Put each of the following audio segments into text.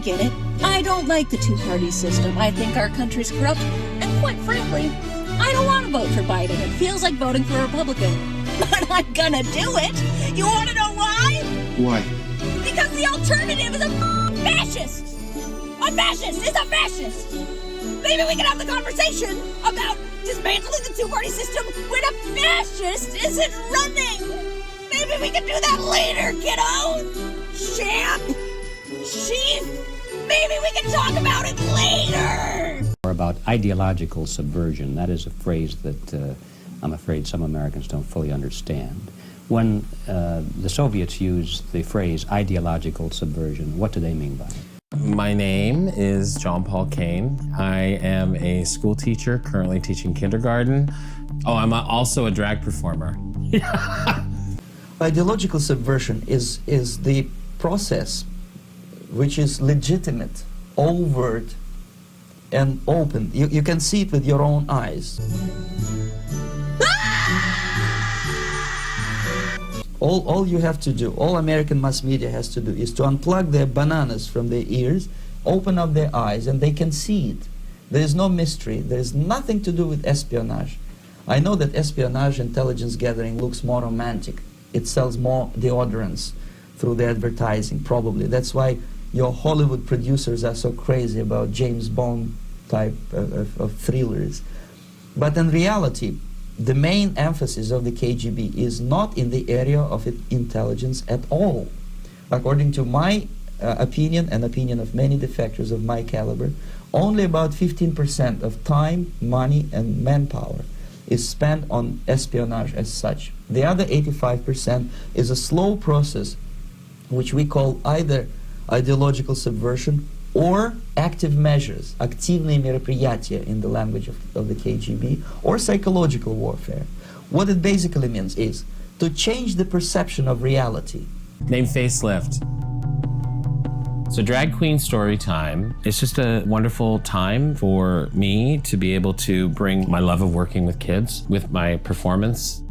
get it. I don't like the two-party system. I think our country's corrupt, and quite frankly, I don't want to vote for Biden. It feels like voting for a Republican. But I'm gonna do it. You want to know why? Why? Because the alternative is a fascist. A fascist is a fascist. Maybe we can have the conversation about dismantling the two-party system when a fascist isn't running. Maybe we can do that later, kiddo. Champ. Chief. Maybe we can talk about it later. Or about ideological subversion. That is a phrase that I'm afraid some Americans don't fully understand. When the Soviets used the phrase ideological subversion, what do they mean by it? My name is John Paul Kane. I am a school teacher, currently teaching kindergarten. Oh, I'm also a drag performer. Ideological subversion is the process which is legitimate, overt, and open. You can see it with your own eyes. All you have to do, all American mass media has to do, is to unplug their bananas from their ears, open up their eyes, and they can see it. There is no mystery. There is nothing to do with espionage. I know that espionage intelligence gathering looks more romantic. It sells more deodorants through the advertising, probably. That's why your Hollywood producers are so crazy about James Bond type of thrillers. But in reality, the main emphasis of the KGB is not in the area of intelligence at all. According to my opinion and opinion of many defectors of my caliber, only about 15% of time, money, and manpower is spent on espionage as such. The other 85% is a slow process which we call either ideological subversion or active measures, активные мероприятия in the language of the KGB, or psychological warfare. What it basically means is to change the perception of reality. Name Facelift. So Drag Queen Story Time is just a wonderful time for me to be able to bring my love of working with kids with my performance.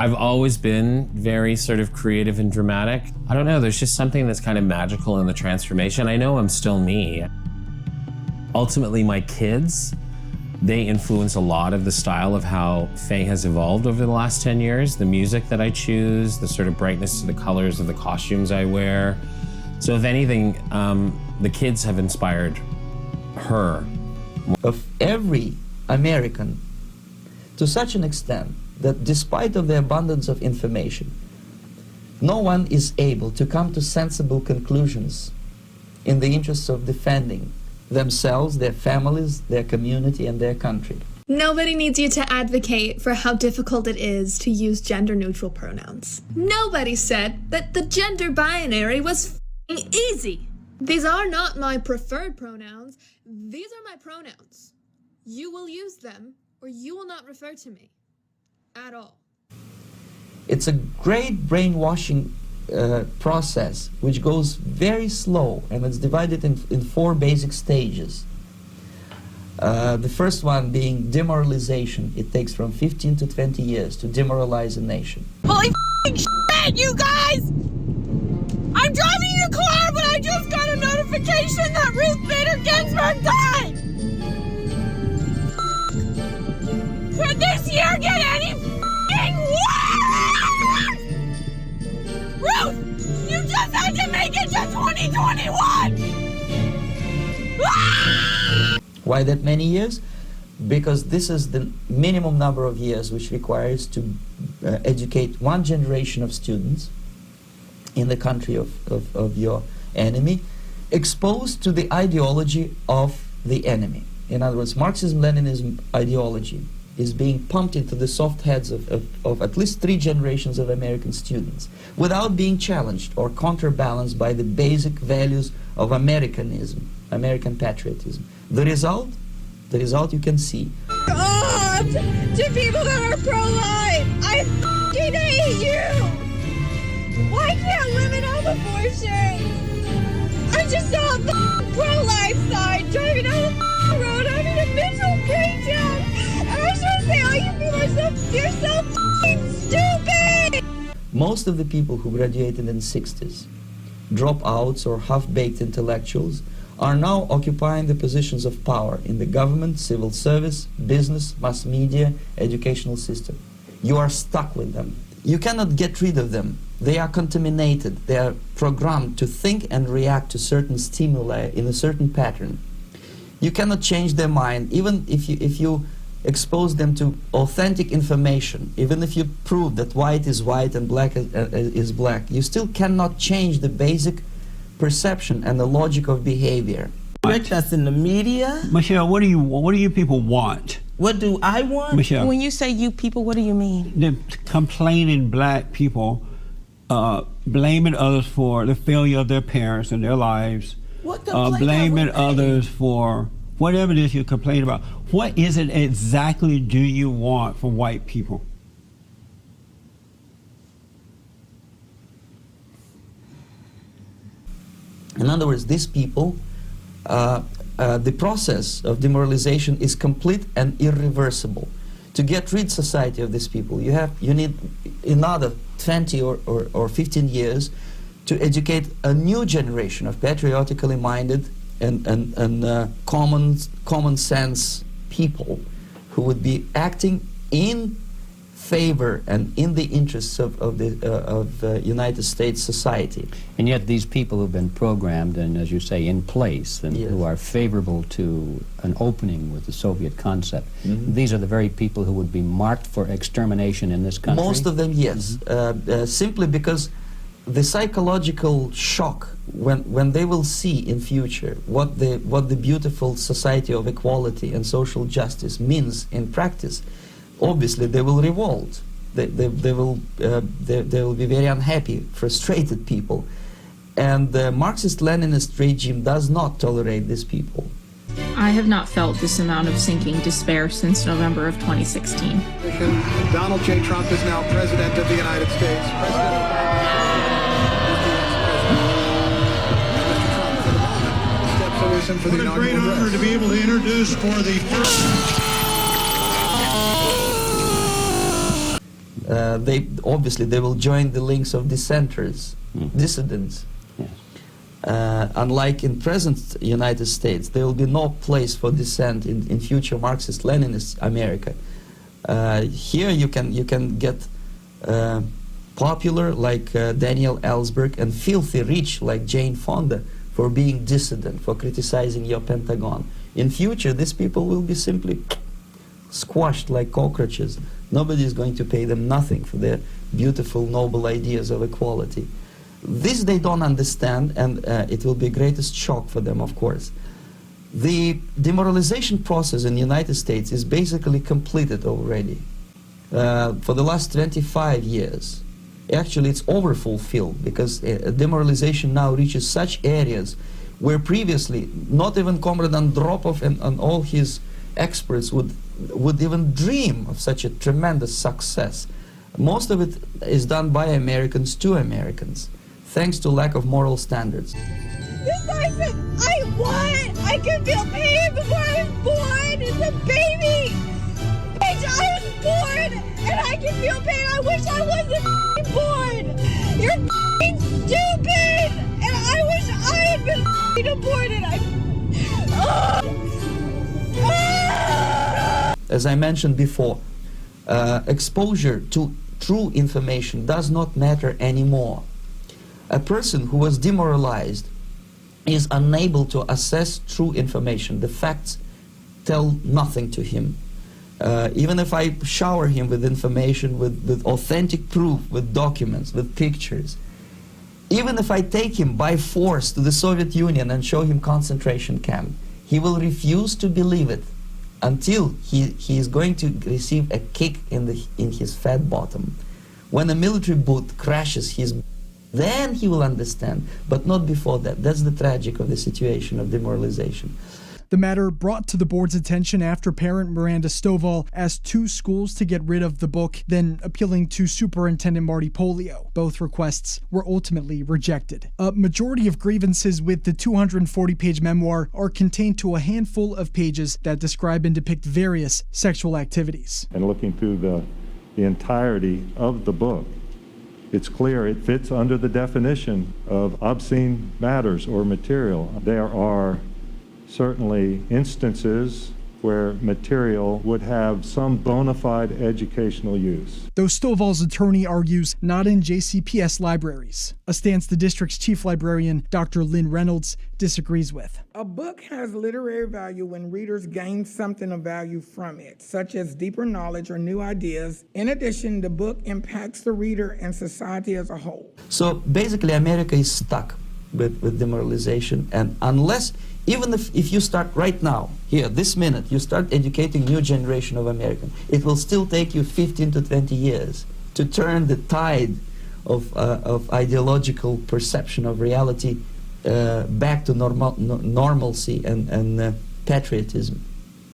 I've always been very sort of creative and dramatic. I don't know, there's just something that's kind of magical in the transformation. I know I'm still me. Ultimately, my kids, they influence a lot of the style of how Faye has evolved over the last 10 years. The music that I choose, the sort of brightness of the colors of the costumes I wear. So if anything, the kids have inspired her. Of every American, to such an extent that despite of the abundance of information, no one is able to come to sensible conclusions in the interests of defending themselves, their families, their community, and their country. Nobody needs you to advocate for how difficult it is to use gender-neutral pronouns. Nobody said that the gender binary was f***ing easy. These are not my preferred pronouns. These are my pronouns. You will use them, or you will not refer to me at all. It's a great brainwashing process which goes very slow, and it's divided in 4 basic stages. The first one being demoralization. It takes from 15 to 20 years to demoralize a nation. Holy f***ing shit, you guys! I'm driving your car, but I just got a notification that Ruth Bader Ginsburg died! Could this year get any f***ing worse? Ruth, you just had to make it to 2021! Why that many years? Because this is the minimum number of years which requires to educate one generation of students in the country of your enemy, exposed to the ideology of the enemy. In other words, Marxism-Leninism ideology is being pumped into the soft heads of at least 3 generations of American students without being challenged or counterbalanced by the basic values of Americanism, American patriotism. The result you can see. God, to people that are pro-life, I f***ing hate you! Why can't women have abortions? I just saw a pro-life sign driving down the road having a mental breakdown. And I was trying to say, all you people are you're so f***ing stupid! Most of the people who graduated in the 60s dropouts or half-baked intellectuals are now occupying the positions of power in the government, civil service, business, mass media, educational system. You are stuck with them. You cannot get rid of them. They are contaminated. They are programmed to think and react to certain stimuli in a certain pattern. You cannot change their mind, even if you expose them to authentic information, even if you prove that white is white and black is black. You still cannot change the basic perception and the logic of behavior. Rich us in the media. Michelle, what do you people want? What do I want? Michelle. When you say you people, what do you mean? The complaining black people blaming others for the failure of their parents and their lives. What complaint blaming are we others for whatever it is you complain about. What is it exactly do you want from white people? In other words, these people, the process of demoralization is complete and irreversible. To get rid society of these people, you need another 20 or 15 years to educate a new generation of patriotically minded and common sense people who would be acting in favor and in the interests of United States society. And yet these people who've been programmed and, as you say, in place, and Yes. who are favorable to an opening with the Soviet concept, these are the very people who would be marked for extermination in this country? Most of them, yes. Simply because the psychological shock when they will see in future what the beautiful society of equality and social justice means in practice, obviously they will revolt. They will be very unhappy, frustrated people, and the Marxist-Leninist regime does not tolerate these people. I have not felt this amount of sinking despair since November of 2016. Donald J. Trump is now President of the United States. President for the What a great honor to be able to introduce for the first... They will join the links of dissenters, dissidents. Yes. Unlike in present United States, there will be no place for dissent in future Marxist-Leninist America. Here you can get popular like Daniel Ellsberg and filthy rich like Jane Fonda for being dissident, for criticizing your Pentagon. In future, these people will be simply squashed like cockroaches. Nobody is going to pay them nothing for their beautiful, noble ideas of equality. This they don't understand, and it will be greatest shock for them, of course. The demoralization process in the United States is basically completed already. For the last 25 years, actually it's overfulfilled, because demoralization now reaches such areas where previously not even Comrade Andropov and all his experts would even dream of such a tremendous success. Most of it is done by Americans to Americans, thanks to lack of moral standards. This guy said, I could feel pain before I was born. It's a baby. Bitch, I was born and I can feel pain. I wish I wasn't born. You're stupid. And I wish I had been aborted. As I mentioned before, exposure to true information does not matter anymore. A person who was demoralized is unable to assess true information. The facts tell nothing to him. Even if I shower him with information, with authentic proof, with documents, with pictures, even if I take him by force to the Soviet Union and show him concentration camp, he will refuse to believe it until he is going to receive a kick in his fat bottom. When a military boot crashes then he will understand, but not before that. That's the tragic of the situation of demoralization. The matter brought to the board's attention after parent Miranda Stovall asked 2 schools to get rid of the book, then appealing to Superintendent Marty Polio. Both requests were ultimately rejected. A majority of grievances with the 240-page memoir are contained to a handful of pages that describe and depict various sexual activities. And looking through the entirety of the book, It's clear it fits under the definition of obscene matters or material. There are certainly instances where material would have some bona fide educational use. Though Stovall's attorney argues not in JCPS libraries, a stance the district's chief librarian, Dr. Lynn Reynolds, disagrees with. A book has literary value when readers gain something of value from it, such as deeper knowledge or new ideas. In addition, the book impacts the reader and society as a whole. So basically, America is stuck with demoralization, and unless, even if you start right now, here, this minute, you start educating new generation of Americans, it will still take you 15 to 20 years to turn the tide of ideological perception of reality back to normalcy and patriotism.